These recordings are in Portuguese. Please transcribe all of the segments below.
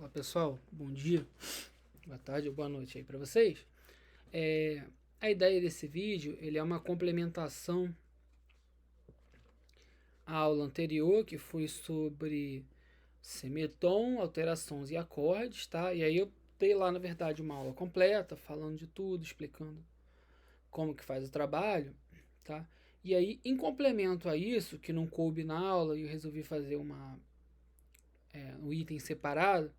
Olá pessoal, bom dia, boa tarde ou boa noite aí para vocês. A ideia desse vídeo ele é uma complementação à aula anterior, que foi sobre semittom, alterações e acordes, tá? E aí eu dei lá, na verdade, uma aula completa, falando de tudo, explicando como que faz o trabalho, tá? E aí, em complemento a isso, que não coube na aula, eu resolvi fazer um item separado.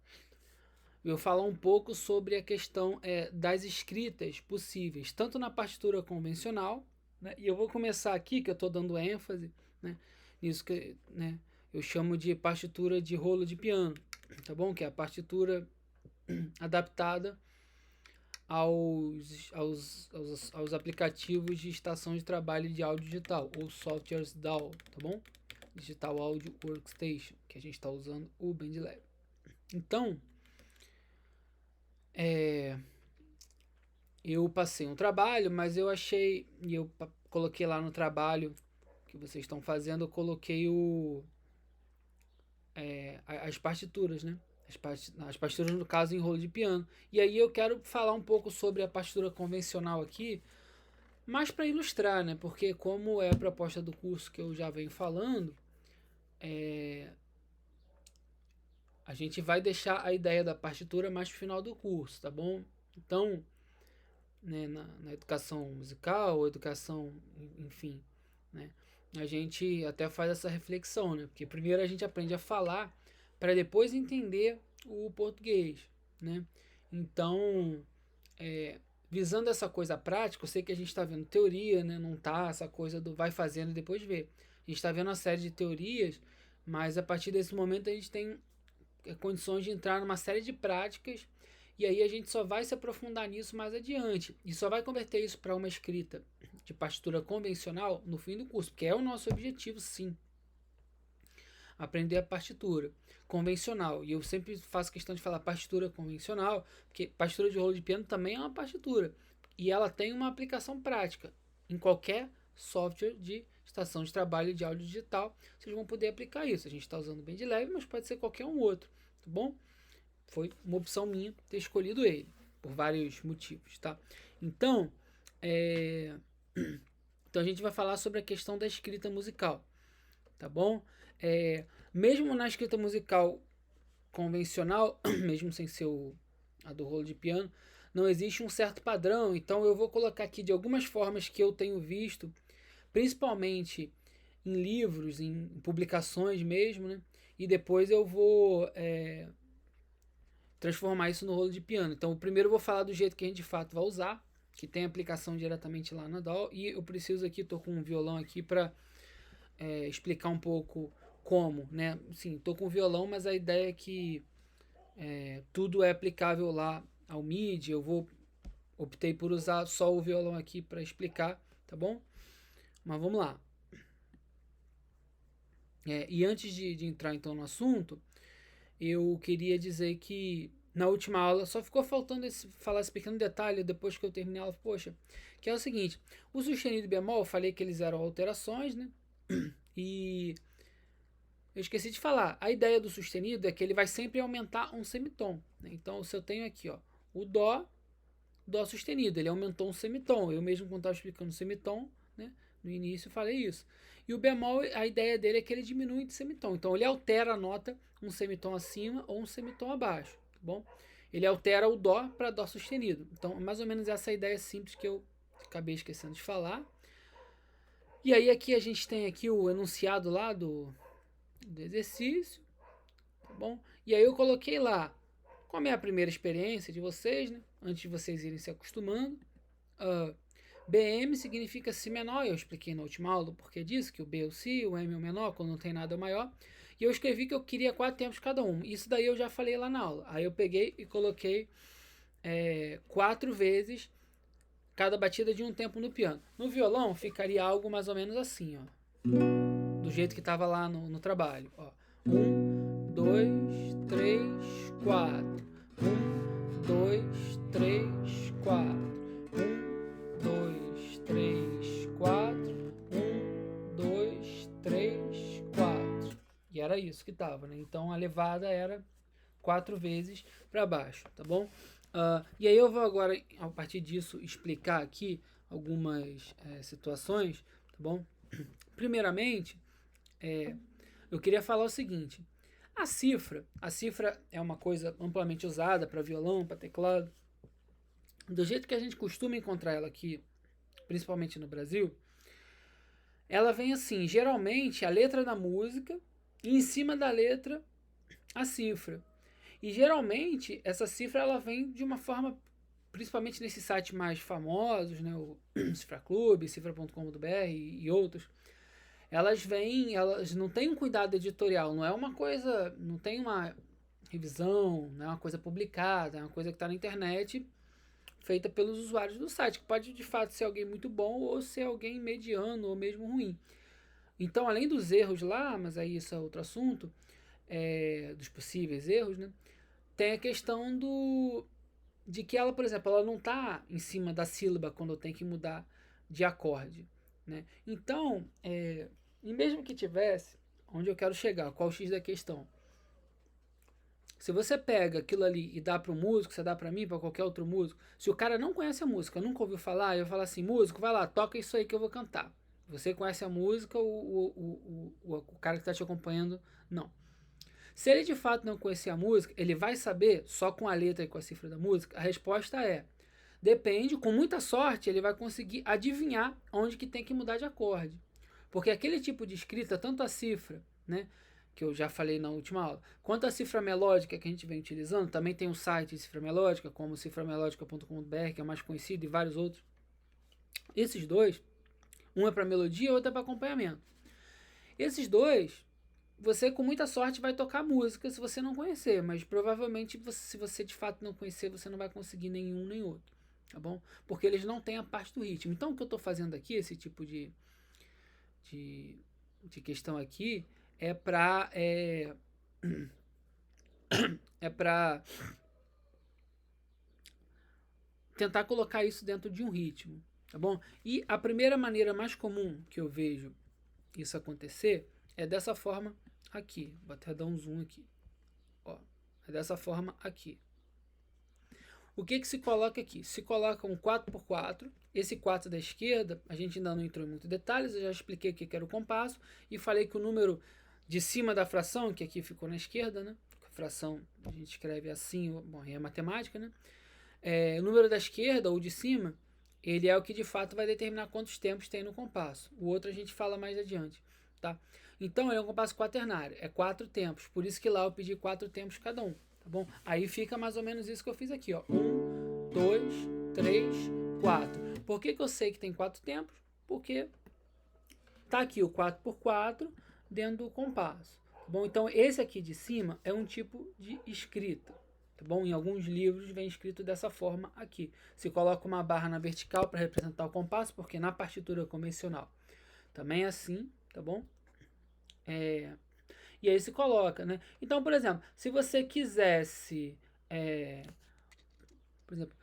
Eu falar um pouco sobre a questão das escritas possíveis, tanto na partitura convencional, né, e eu vou começar aqui, que eu estou dando ênfase, né, nisso que, né, eu chamo de partitura de rolo de piano, tá bom? Que é a partitura adaptada aos aplicativos de estação de trabalho de áudio digital, ou softwares DAW, tá bom? Digital Audio Workstation, que a gente está usando o BandLab. Então, eu passei um trabalho, mas eu achei, e eu coloquei lá no trabalho que vocês estão fazendo, eu coloquei as partituras, né? As partituras, no caso, em rolo de piano. E aí eu quero falar um pouco sobre a partitura convencional aqui, mais para ilustrar, né? Porque como é a proposta do curso que eu já venho falando, a gente vai deixar a ideia da partitura mais pro final do curso, tá bom? Então, né, na educação musical, ou educação, enfim, né, a gente até faz essa reflexão, né, porque primeiro a gente aprende a falar para depois entender o português, né, então, visando essa coisa prática, eu sei que a gente está vendo teoria, né, não tá essa coisa do vai fazendo e depois vê, a gente está vendo uma série de teorias, mas a partir desse momento a gente tem condições de entrar numa série de práticas e aí a gente só vai se aprofundar nisso mais adiante e só vai converter isso para uma escrita de partitura convencional no fim do curso, porque é o nosso objetivo, sim, aprender a partitura convencional. E eu sempre faço questão de falar partitura convencional, porque partitura de rolo de piano também é uma partitura e ela tem uma aplicação prática em qualquer software de estação de trabalho de áudio digital. Vocês vão poder aplicar isso. A gente está usando o BandLab, mas pode ser qualquer um outro, tá bom? Foi uma opção minha ter escolhido ele, por vários motivos, tá? Então, então a gente vai falar sobre a questão da escrita musical, tá bom? Mesmo na escrita musical convencional, mesmo sem ser a do rolo de piano, não existe um certo padrão, então eu vou colocar aqui de algumas formas que eu tenho visto, principalmente em livros, em publicações mesmo, né? E depois eu vou transformar isso no rolo de piano. Então, primeiro eu vou falar do jeito que a gente de fato vai usar, que tem aplicação diretamente lá na DAW, e eu preciso aqui, tô com um violão aqui para explicar um pouco como, né? Sim, tô com violão, mas a ideia é que tudo é aplicável lá ao MIDI. Optei por usar só o violão aqui para explicar, tá bom? Mas vamos lá. E antes de entrar então no assunto, eu queria dizer que na última aula só ficou faltando falar esse pequeno detalhe depois que eu terminei a aula, poxa, que é o seguinte, o sustenido e bemol, eu falei que eles eram alterações, né? E eu esqueci de falar, a ideia do sustenido é que ele vai sempre aumentar um semitom, né? Então, se eu tenho aqui, ó, o dó sustenido, ele aumentou um semitom, eu mesmo quando estava explicando o semitom, né, no início falei isso. E o bemol, a ideia dele é que ele diminui de semitom, então ele altera a nota um semitom acima ou um semitom abaixo, tá bom? Ele altera o dó para dó sustenido, então mais ou menos essa ideia simples que eu acabei esquecendo de falar. E aí aqui a gente tem aqui o enunciado lá do exercício, tá bom? E aí eu coloquei lá como é a primeira experiência de vocês, né? Antes de vocês irem se acostumando. BM significa Si menor, eu expliquei na última aula o porquê disso, que o B é o Si, o M é o menor, quando não tem nada é o maior. E eu escrevi que eu queria 4 tempos cada um. Isso daí eu já falei lá na aula. Aí eu peguei e coloquei 4 vezes cada batida de um tempo no piano. No violão ficaria algo mais ou menos assim, ó. Do jeito que estava lá no trabalho. Ó. 1, 2, 3, 4. 1, 2, 3, 4. 1, 2, 3, 4. 1, 2, 3, 4. E era isso que tava, né? Então a levada era 4 vezes para baixo, tá bom? E aí eu vou agora, a partir disso, explicar aqui algumas situações, tá bom? Primeiramente, eu queria falar o seguinte: a cifra é uma coisa amplamente usada para violão, para teclado. Do jeito que a gente costuma encontrar ela aqui, principalmente no Brasil, ela vem assim, geralmente a letra da música e em cima da letra a cifra. E geralmente essa cifra ela vem de uma forma, principalmente nesses sites mais famosos, né, o Cifra Clube, cifra.com.br e outros, elas não têm um cuidado editorial, não é uma coisa, não tem uma revisão, não é uma coisa publicada, é uma coisa que está na internet feita pelos usuários do site, que pode de fato ser alguém muito bom ou ser alguém mediano ou mesmo ruim. Então, além dos erros lá, mas aí isso é outro assunto, dos possíveis erros, né? Tem a questão de que ela, por exemplo, ela não está em cima da sílaba quando eu tenho que mudar de acorde, né? Então, e mesmo que tivesse, onde eu quero chegar, qual o X da questão? Se você pega aquilo ali e dá para o músico, você dá para mim, para qualquer outro músico, se o cara não conhece a música, nunca ouviu falar, eu falo assim, músico, vai lá, toca isso aí que eu vou cantar. Você conhece a música, o cara que está te acompanhando, não. Se ele de fato não conhecer a música, ele vai saber só com a letra e com a cifra da música? A resposta é: depende, com muita sorte, ele vai conseguir adivinhar onde que tem que mudar de acorde. Porque aquele tipo de escrita, tanto a cifra, né, que eu já falei na última aula, quanto a cifra melódica que a gente vem utilizando, também tem um site de cifra melódica, como ciframelódica.com.br, que é mais conhecido, e vários outros. Esses dois, um é para melodia e outro é para acompanhamento. Esses dois, você com muita sorte vai tocar música se você não conhecer, mas provavelmente se você de fato não conhecer, você não vai conseguir nenhum nem outro, tá bom? Porque eles não têm a parte do ritmo. Então o que eu estou fazendo aqui, esse tipo de questão aqui, é para tentar colocar isso dentro de um ritmo, tá bom? E a primeira maneira mais comum que eu vejo isso acontecer é dessa forma aqui. Vou até dar um zoom aqui. Ó, é dessa forma aqui. O que se coloca aqui? Se coloca um 4x4. Esse 4 da esquerda, a gente ainda não entrou em muitos detalhes, eu já expliquei o que era o compasso e falei que o número de cima da fração, que aqui ficou na esquerda, né? A fração a gente escreve assim, bom, é matemática, né? O número da esquerda ou de cima, ele é o que de fato vai determinar quantos tempos tem no compasso. O outro a gente fala mais adiante, tá? Então ele é um compasso quaternário, é 4 tempos, por isso que lá eu pedi 4 tempos cada um, tá bom? Aí fica mais ou menos isso que eu fiz aqui, ó. 1, 2, 3, 4. Por que eu sei que tem 4 tempos? Porque tá aqui o 4x4 dentro do compasso, tá bom? Então esse aqui de cima é um tipo de escrita. Tá bom? Em alguns livros vem escrito dessa forma aqui. Se coloca uma barra na vertical para representar o compasso, porque na partitura convencional também é assim, tá bom? E aí se coloca, né? Então, por exemplo, se você quisesse, por exemplo,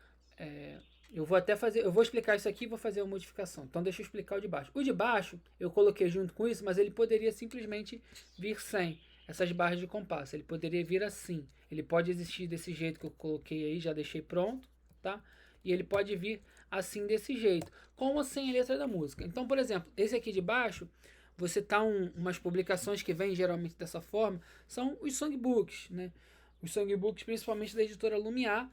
eu vou até fazer, eu vou explicar isso aqui e vou fazer uma modificação. Então deixa eu explicar o de baixo. O de baixo eu coloquei junto com isso, mas ele poderia simplesmente vir sem essas barras de compasso. Ele poderia vir assim. Ele pode existir desse jeito que eu coloquei aí, já deixei pronto, tá? E ele pode vir assim desse jeito, com ou sem a letra da música. Então, por exemplo, esse aqui de baixo, você tá umas publicações que vêm geralmente dessa forma, são os songbooks, né? Os songbooks, principalmente da editora Lumiar.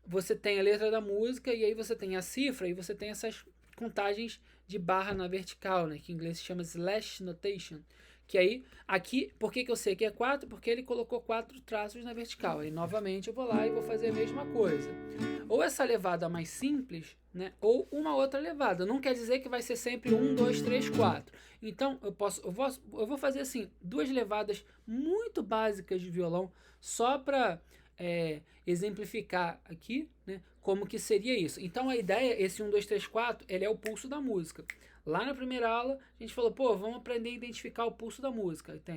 Você tem a letra da música e aí você tem a cifra e você tem essas contagens de barra na vertical, né? Que em inglês se chama slash notation. Que aí, aqui, por que eu sei que é 4? Porque ele colocou 4 traços na vertical. Aí, novamente, eu vou lá e vou fazer a mesma coisa. Ou essa levada mais simples, né? Ou uma outra levada. Não quer dizer que vai ser sempre 1, 2, 3, 4. Então, eu vou fazer assim, 2 levadas muito básicas de violão, só para exemplificar aqui, né? Como que seria isso. Então, a ideia, esse 1, 2, 3, 4, ele é o pulso da música. Lá na primeira aula, a gente falou, pô, vamos aprender a identificar o pulso da música. Aí tem,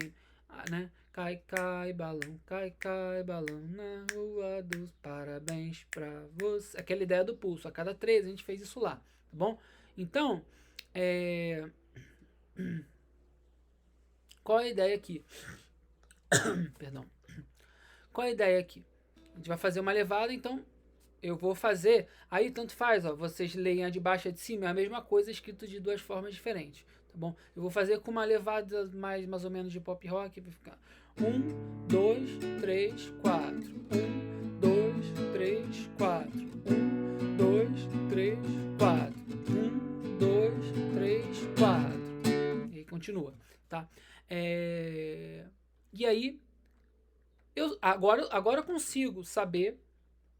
né? Cai, cai, balão na rua dos parabéns pra você. Aquela ideia do pulso. A cada 3 a gente fez isso lá, tá bom? Então, qual é a ideia aqui? Perdão. qual é a ideia aqui? A gente vai fazer uma levada, então eu vou fazer, aí tanto faz, ó, vocês leem a de baixo e a de cima, é a mesma coisa escrito de duas formas diferentes, tá bom? Eu vou fazer com uma levada mais ou menos de pop rock, vai ficar 1, 2, 3, 4, 1, 2, 3, 4, 1, 2, 3, 4, 1, 2, 3, 4, e aí continua, tá? E aí, agora eu consigo saber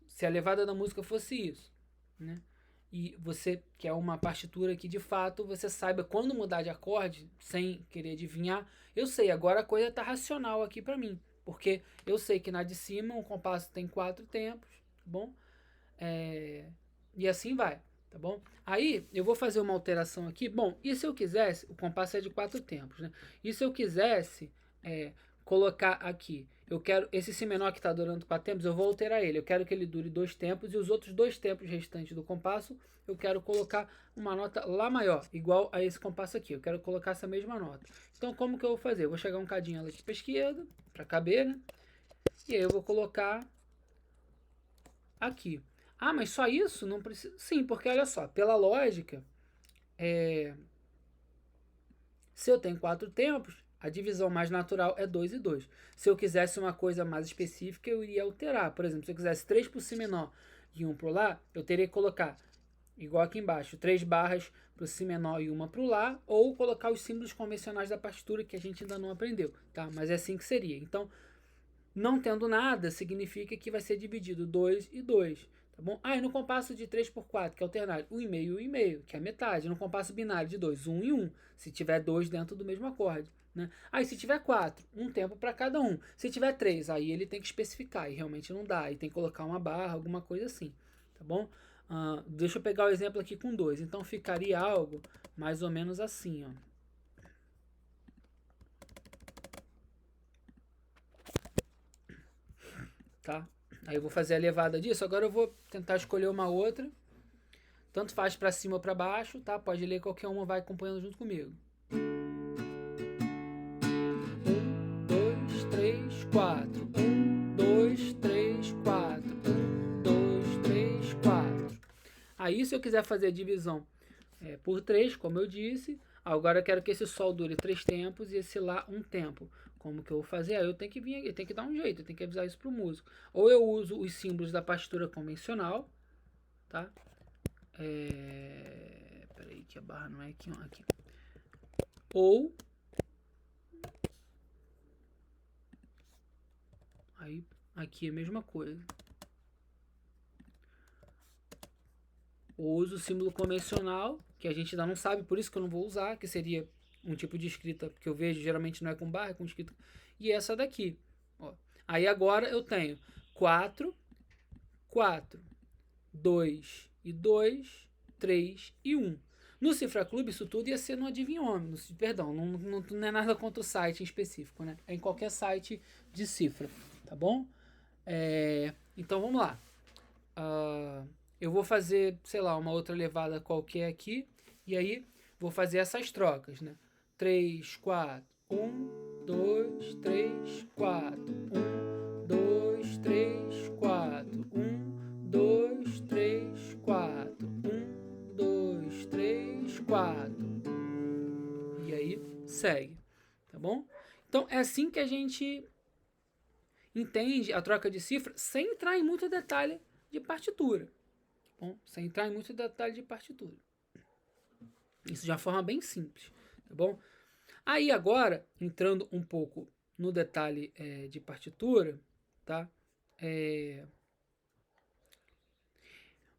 se a levada da música fosse isso, né? E você quer uma partitura que de fato você saiba quando mudar de acorde, sem querer adivinhar. Eu sei, agora a coisa tá racional aqui para mim, porque eu sei que na de cima um compasso tem 4 tempos, tá bom? E assim vai, tá bom? Aí eu vou fazer uma alteração aqui. Bom, e se eu quisesse, o compasso é de 4 tempos, né? E se eu quisesse colocar aqui, eu quero esse si menor que está durando 4 tempos, eu vou alterar ele. Eu quero que ele dure 2 tempos e os outros 2 tempos restantes do compasso, eu quero colocar uma nota lá maior, igual a esse compasso aqui. Eu quero colocar essa mesma nota. Então, como que eu vou fazer? Eu vou chegar um cadinho ela aqui para a esquerda, para caber, né? E aí eu vou colocar aqui. Ah, mas só isso? Não precisa. Sim, porque olha só, pela lógica, se eu tenho 4 tempos, a divisão mais natural é 2 e 2. Se eu quisesse uma coisa mais específica, eu iria alterar. Por exemplo, se eu quisesse 3 por si menor e 1 para o lá, eu teria que colocar, igual aqui embaixo, 3 barras para o si menor e uma para o lá, ou colocar os símbolos convencionais da partitura que a gente ainda não aprendeu, tá? Mas é assim que seria. Então, não tendo nada, significa que vai ser dividido 2 e 2. Tá bom? E no compasso de 3 por 4, que é alternário, 1,5 e 1,5, que é a metade. No compasso binário de 2, 1 e 1, se tiver 2 dentro do mesmo acorde. Né? Aí se tiver 4, um tempo para cada um. Se tiver 3, aí ele tem que especificar, e realmente não dá. Aí tem que colocar uma barra, alguma coisa assim. Tá bom? Deixa eu pegar o exemplo aqui com 2. Então ficaria algo mais ou menos assim, ó. Tá? Aí eu vou fazer a levada disso. Agora eu vou tentar escolher uma outra. Tanto faz para cima ou para baixo, tá? Pode ler qualquer uma, vai acompanhando junto comigo. 1, 2, 3, 4. 1, 2, 3, 4. 1, 2, 3, 4. Aí se eu quiser fazer a divisão por 3, como eu disse, agora eu quero que esse sol dure 3 tempos e esse lá um tempo. Como que eu vou fazer? Aí eu tenho que vir aqui, tenho que dar um jeito, eu tenho que avisar isso pro músico. Ou eu uso os símbolos da partitura convencional, tá? Peraí, que a barra não é aqui, ó, aqui. Ou aí aqui é a mesma coisa. Ou uso o símbolo convencional, que a gente ainda não sabe, por isso que eu não vou usar, que seria um tipo de escrita que eu vejo, geralmente não é com barra, é com escrita. E essa daqui. Ó. Aí agora eu tenho 4, 4, 2 e 2, 3 e 1. No Cifra Clube, isso tudo ia ser no Adivinhômetro. Perdão, não é nada contra o site em específico, né? É em qualquer site de cifra, tá bom? Então vamos lá. Eu vou fazer, sei lá, uma outra levada qualquer aqui. E aí vou fazer essas trocas, né? 3, 4, 1, 2, 3, 4, 1, 2, 3, 4, 1, 2, 3, 4, 1, 2, 3, 4. E aí segue, tá bom? Então é assim que a gente entende a troca de cifra sem entrar em muito detalhe de partitura. Tá bom? Sem entrar em muito detalhe de partitura. Isso de uma forma bem simples, tá bom? Aí agora, entrando um pouco no detalhe de partitura, tá?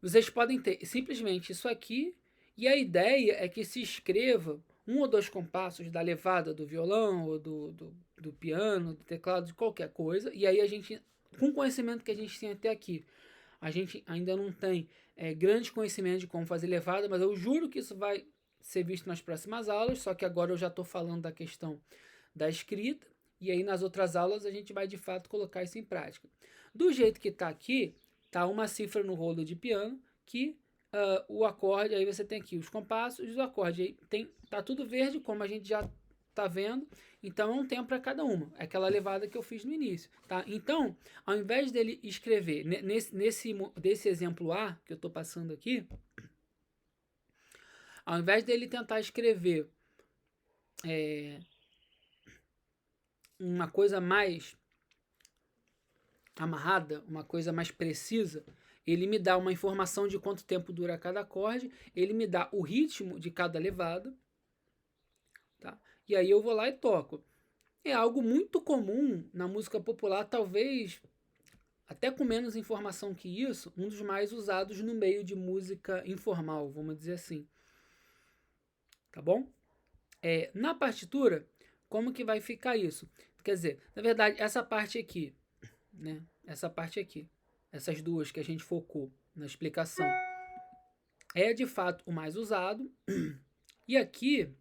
Vocês podem ter simplesmente isso aqui, e a ideia é que se escreva um ou dois compassos da levada do violão, ou do piano, do teclado, de qualquer coisa, e aí a gente, com o conhecimento que a gente tem até aqui, a gente ainda não tem grande conhecimento de como fazer levada, mas eu juro que isso vai ser visto nas próximas aulas, só que agora eu já estou falando da questão da escrita, e aí nas outras aulas a gente vai de fato colocar isso em prática. Do jeito que está aqui, tá uma cifra no rolo de piano, que o acorde, aí você tem aqui os compassos e os acordes, aí tá tudo verde, como a gente já tá vendo? Então, é um tempo para cada uma. É aquela levada que eu fiz no início, tá? Então, ao invés dele escrever, desse exemplo A, que eu estou passando aqui, ao invés dele tentar escrever uma coisa mais amarrada, uma coisa mais precisa, ele me dá uma informação de quanto tempo dura cada acorde, ele me dá o ritmo de cada levada, tá? E aí eu vou lá e toco. É algo muito comum na música popular, talvez até com menos informação que isso, um dos mais usados no meio de música informal, vamos dizer assim. Tá bom? Na partitura, como que vai ficar isso? Quer dizer, na verdade, essa parte aqui, né? Essa parte aqui, essas duas que a gente focou na explicação, é de fato o mais usado. E aqui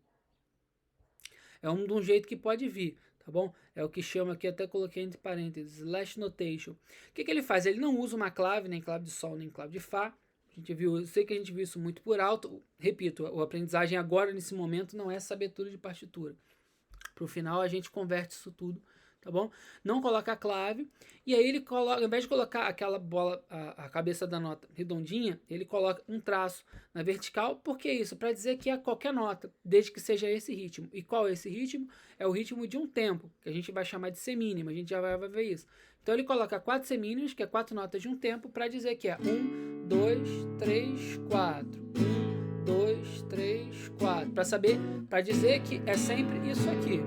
é de um jeito que pode vir, tá bom? É o que chama aqui, até coloquei entre parênteses, slash notation. O que ele faz? Ele não usa uma clave, nem clave de sol, nem clave de fá. A gente viu, eu sei que a gente viu isso muito por alto. Repito, a aprendizagem agora, nesse momento, não é saber tudo de partitura. Pro final, a gente converte isso tudo, tá bom? Não coloca a clave, e aí ele coloca, ao invés de colocar aquela bola, a cabeça da nota redondinha, ele coloca um traço na vertical. Por que isso? Para dizer que é qualquer nota, desde que seja esse ritmo. E qual é esse ritmo? É o ritmo de um tempo, que a gente vai chamar de semínima, a gente já vai ver isso. Então ele coloca 4 semínimas, que é 4 notas de um tempo, para dizer que é 1, 2, 3, 4. 1, 2, 3, 4. Para saber, para dizer que é sempre isso aqui.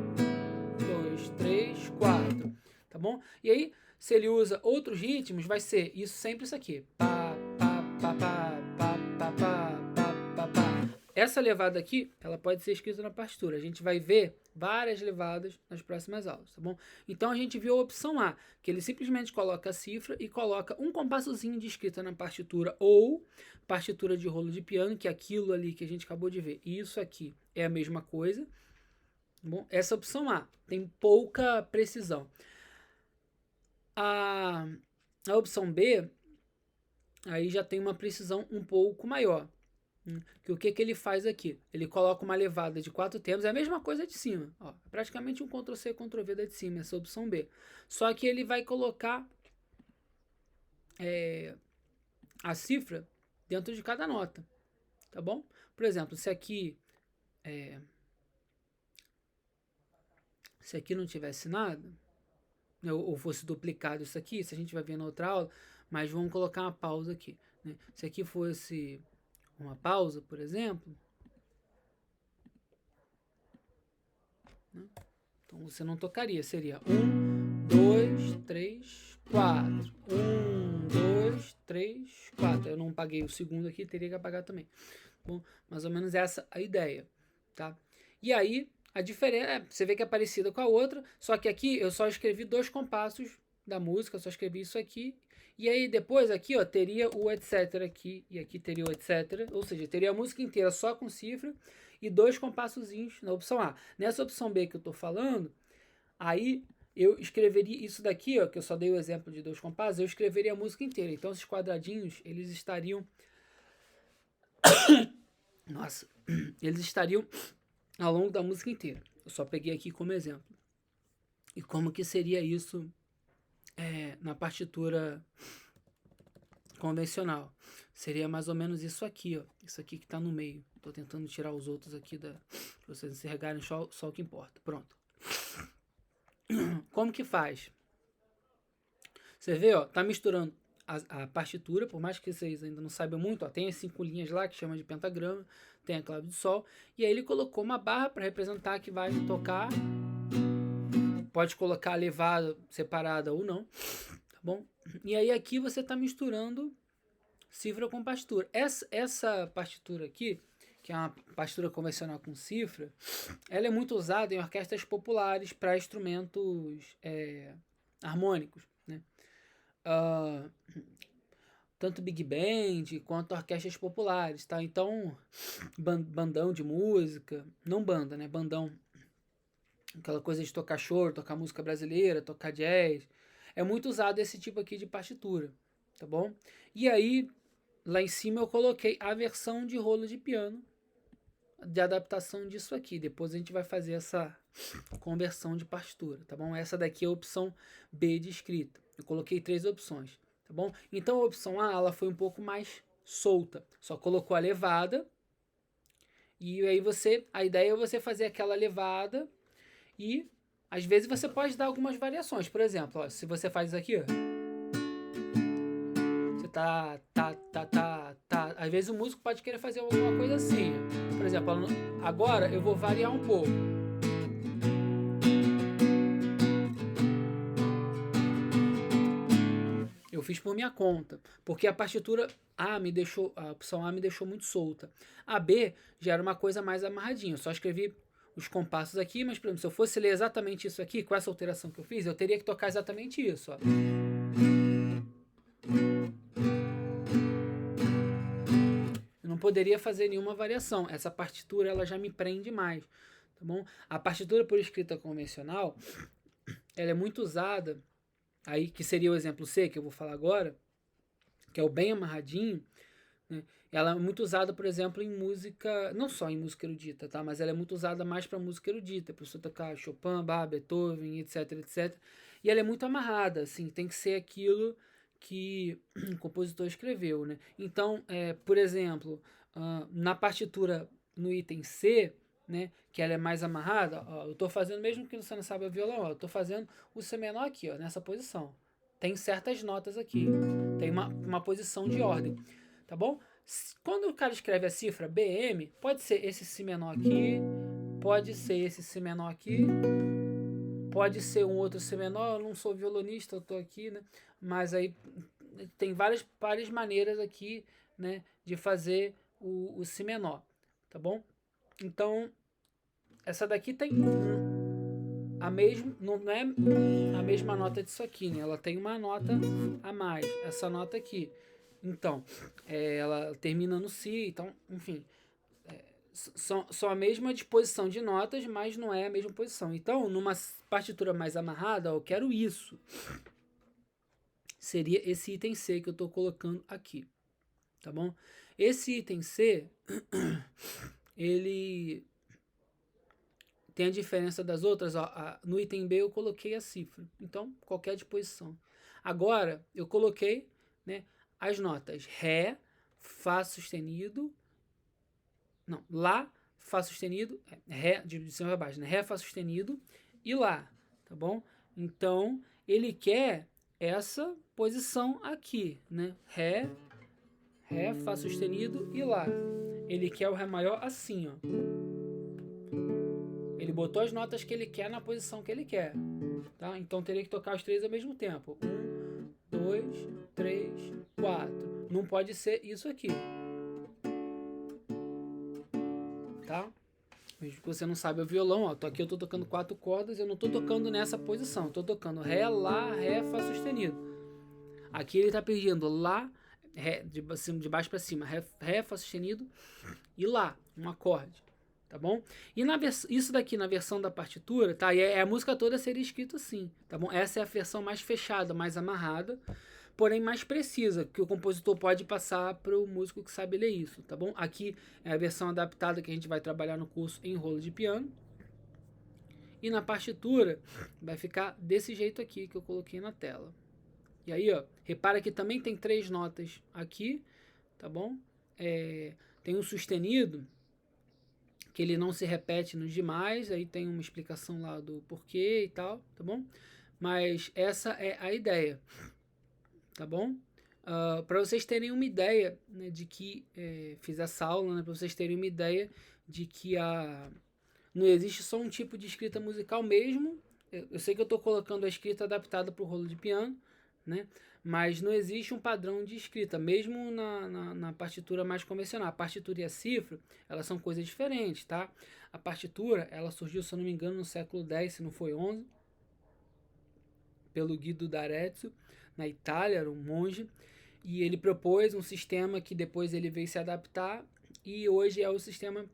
2, 3, 4. Tá bom? E aí, se ele usa outros ritmos, vai ser isso sempre isso aqui. Pá, pá, pá, pá, pá, pá, pá, pá, pá, pá. Essa levada aqui, ela pode ser escrita na partitura. A gente vai ver várias levadas nas próximas aulas, tá bom? Então a gente viu a opção A, que ele simplesmente coloca a cifra e coloca um compassozinho de escrita na partitura, ou partitura de rolo de piano, que é aquilo ali que a gente acabou de ver. E isso aqui é a mesma coisa. Bom, essa é a opção A tem pouca precisão. A opção B aí já tem uma precisão um pouco maior. Que o que ele faz aqui? Ele coloca uma levada de 4 tempos, é a mesma coisa de cima. Ó, praticamente um Ctrl+C, Ctrl+V da de cima, essa opção B. Só que ele vai colocar a cifra dentro de cada nota. Tá bom? Por exemplo, se aqui não tivesse nada, ou fosse duplicado isso aqui, se a gente vai ver na outra aula, mas vamos colocar uma pausa aqui. Né? Se aqui fosse uma pausa, por exemplo, né? Então você não tocaria, seria 1, 2, 3, 4. 1, 2, 3, 4. Eu não paguei o segundo aqui, teria que apagar também. Bom, mais ou menos essa a ideia, tá? E aí, a diferença, você vê que é parecida com a outra, só que aqui eu só escrevi 2 compassos da música, só escrevi isso aqui. E aí depois aqui, ó, teria o etc aqui, e aqui teria o etc, ou seja, teria a música inteira só com cifra e 2 compassozinhos na opção A. Nessa opção B que eu tô falando, aí eu escreveria isso daqui, ó, que eu só dei o exemplo de 2 compassos, eu escreveria a música inteira. Então esses quadradinhos, eles estariam nossa, eles estariam ao longo da música inteira. Eu só peguei aqui como exemplo. E como que seria isso na partitura convencional? Seria mais ou menos isso aqui, ó. Isso aqui que tá no meio. Tô tentando tirar os outros aqui pra vocês enxergarem só o que importa. Pronto. Como que faz? Você vê, ó, tá misturando a partitura, por mais que vocês ainda não saibam muito, ó, tem as 5 linhas lá que chama de pentagrama, tem a clave de sol, e aí ele colocou uma barra para representar que vai tocar. Pode colocar a levada separada ou não, tá bom? E aí aqui você está misturando cifra com partitura. Essa partitura aqui, que é uma partitura convencional com cifra, ela é muito usada em orquestras populares para instrumentos harmônicos, né? Tanto Big Band quanto orquestras populares, tá? Então, bandão de música, não banda, né? Bandão, aquela coisa de tocar choro, tocar música brasileira, tocar jazz, é muito usado esse tipo aqui de partitura, tá bom? E aí, lá em cima eu coloquei a versão de rolo de piano de adaptação disso aqui. Depois a gente vai fazer essa conversão de partitura, tá bom? Essa daqui é a opção B de escrita. Eu coloquei 3 opções, tá bom? Então a opção A, ela foi um pouco mais solta. Só colocou a levada. E aí a ideia é você fazer aquela levada e às vezes você pode dar algumas variações. Por exemplo, ó, se você faz isso aqui, ó, você tá. Às vezes o músico pode querer fazer alguma coisa assim. Ó. Por exemplo, agora eu vou variar um pouco. Eu fiz por minha conta, porque a partitura A a opção A me deixou muito solta. A B já era uma coisa mais amarradinha. Eu só escrevi os compassos aqui, mas por exemplo, se eu fosse ler exatamente isso aqui, com essa alteração que eu fiz, eu teria que tocar exatamente isso, ó. Eu não poderia fazer nenhuma variação. Essa partitura ela já me prende mais, tá bom? A partitura por escrita convencional, ela é muito usada, aí que seria o exemplo C que eu vou falar agora, que é o bem amarradinho, né? Ela é muito usada, por exemplo, em música, não só em música erudita, tá? Mas ela é muito usada mais para música erudita, para você tocar Chopin, Bach, Beethoven, etc, etc. E ela é muito amarrada, assim, tem que ser aquilo que o compositor escreveu, né? Então, por exemplo, na partitura no item C, né, que ela é mais amarrada, ó, eu tô fazendo, mesmo que você não saiba violão, ó, eu tô fazendo o C menor aqui, ó, nessa posição. Tem certas notas aqui, tem uma posição de ordem, tá bom? Quando o cara escreve a cifra BM, pode ser esse Si menor aqui, pode ser esse Si menor aqui, pode ser um outro Si menor. Eu não sou violonista, eu tô aqui, né? Mas aí tem várias maneiras aqui, né, de fazer o Si menor, tá bom? Então, essa daqui tem não é a mesma nota disso aqui, né? Ela tem uma nota a mais, essa nota aqui. Então, ela termina no Si, então, enfim, são a mesma disposição de notas, mas não é a mesma posição. Então, numa partitura mais amarrada, eu quero isso. Seria esse item C que eu estou colocando aqui, tá bom? Esse item C, ele tem a diferença das outras, ó, no item B eu coloquei a cifra, então qualquer disposição. Agora eu coloquei, né, as notas Ré, Fá sustenido, não, Lá, Fá sustenido, Ré de cima para baixo, né, Ré, Fá sustenido e Lá, tá bom? Então ele quer essa posição aqui, né, Ré, Fá sustenido e Lá. Ele quer o Ré maior assim, ó. Ele botou as notas que ele quer na posição que ele quer, tá? Então teria que tocar os 3 ao mesmo tempo. 1, 2, 3, 4. Não pode ser isso aqui, tá? Mesmo que você não saiba o violão, ó, aqui eu tô tocando 4 cordas, eu não tô tocando nessa posição, eu tô tocando Ré, Lá, Ré, Fá sustenido. Aqui ele tá pedindo Lá, Ré, de baixo para cima, Ré, Fá sustenido e Lá, um acorde. Tá bom? E isso daqui na versão da partitura, tá? E a música toda seria escrita assim, tá bom? Essa é a versão mais fechada, mais amarrada, porém mais precisa, que o compositor pode passar para o músico que sabe ler isso, tá bom? Aqui é a versão adaptada que a gente vai trabalhar no curso em rolo de piano. E na partitura vai ficar desse jeito aqui que eu coloquei na tela. E aí, ó, repara que também tem 3 notas aqui, tá bom? Tem um sustenido, que ele não se repete nos demais, aí tem uma explicação lá do porquê e tal, tá bom? Mas essa é a ideia, tá bom? Para vocês terem uma ideia, né, de que fiz essa aula, né, para vocês terem uma ideia de que não existe só um tipo de escrita musical mesmo. Eu sei que eu estou colocando a escrita adaptada para o rolo de piano, né? Mas não existe um padrão de escrita, mesmo na partitura mais convencional. A partitura e a cifra, elas são coisas diferentes, tá? A partitura, ela surgiu, se eu não me engano, no século X, se não foi 11, pelo Guido d'Arezzo, na Itália, era um monge, e ele propôs um sistema que depois ele veio se adaptar, e hoje é o sistema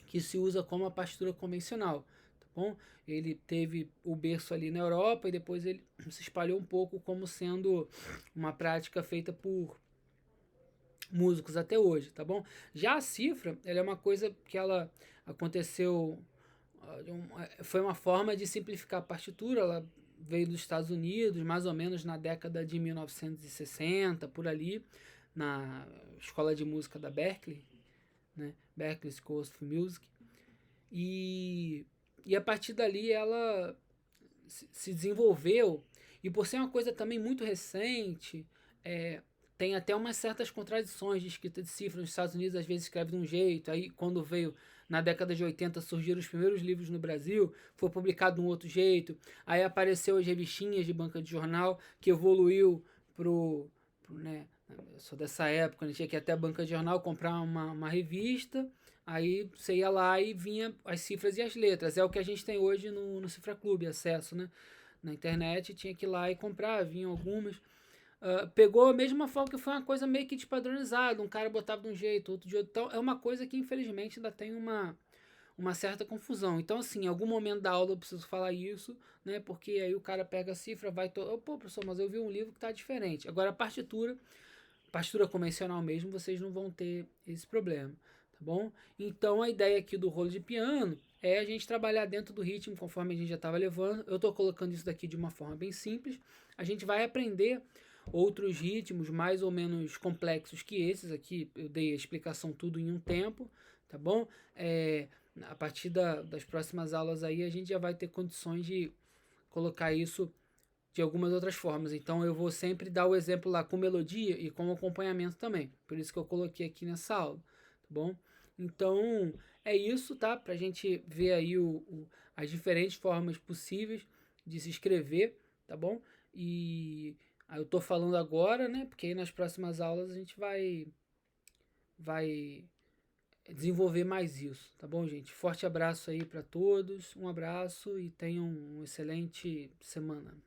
que se usa como a partitura convencional. Bom, ele teve o berço ali na Europa e depois ele se espalhou um pouco como sendo uma prática feita por músicos até hoje, tá bom? Já a cifra, ela é uma coisa que ela aconteceu, foi uma forma de simplificar a partitura, ela veio dos Estados Unidos, mais ou menos na década de 1960, por ali, na escola de música da Berklee, né? Berklee School of Music. E, e a partir dali ela se desenvolveu, e por ser uma coisa também muito recente, é, tem até umas certas contradições de escrita de cifra. Nos Estados Unidos às vezes escreve de um jeito, aí quando veio na década de 80 surgiram os primeiros livros no Brasil, foi publicado de um outro jeito, aí apareceu as revistinhas de banca de jornal, que evoluiu né, eu sou dessa época, a gente tinha que ir até a banca de jornal comprar uma revista, aí você ia lá e vinha as cifras e as letras. É o que a gente tem hoje no Cifra Clube, acesso, né? Na internet, tinha que ir lá e comprar, vinham algumas. Pegou a mesma forma que foi uma coisa meio que despadronizada. Um cara botava de um jeito, outro de outro. Então, é uma coisa que infelizmente ainda tem uma certa confusão. Então, assim, em algum momento da aula eu preciso falar isso, né? Porque aí o cara pega a cifra, vai... Pô, professor, mas eu vi um livro que tá diferente. Agora, a partitura convencional mesmo, vocês não vão ter esse problema, tá bom? Então a ideia aqui do rolo de piano é a gente trabalhar dentro do ritmo conforme a gente já estava levando. Eu estou colocando isso daqui de uma forma bem simples. A gente vai aprender outros ritmos mais ou menos complexos que esses aqui. Eu dei a explicação tudo em um tempo, tá bom? A partir das próximas aulas aí a gente já vai ter condições de colocar isso de algumas outras formas. Então eu vou sempre dar o exemplo lá com melodia e com acompanhamento também. Por isso que eu coloquei aqui nessa aula, tá bom? Então é isso, tá? Pra gente ver aí as diferentes formas possíveis de se escrever, tá bom? E aí eu tô falando agora, né? Porque aí nas próximas aulas a gente vai desenvolver mais isso, tá bom, gente? Forte abraço aí para todos, um abraço e tenham uma excelente semana.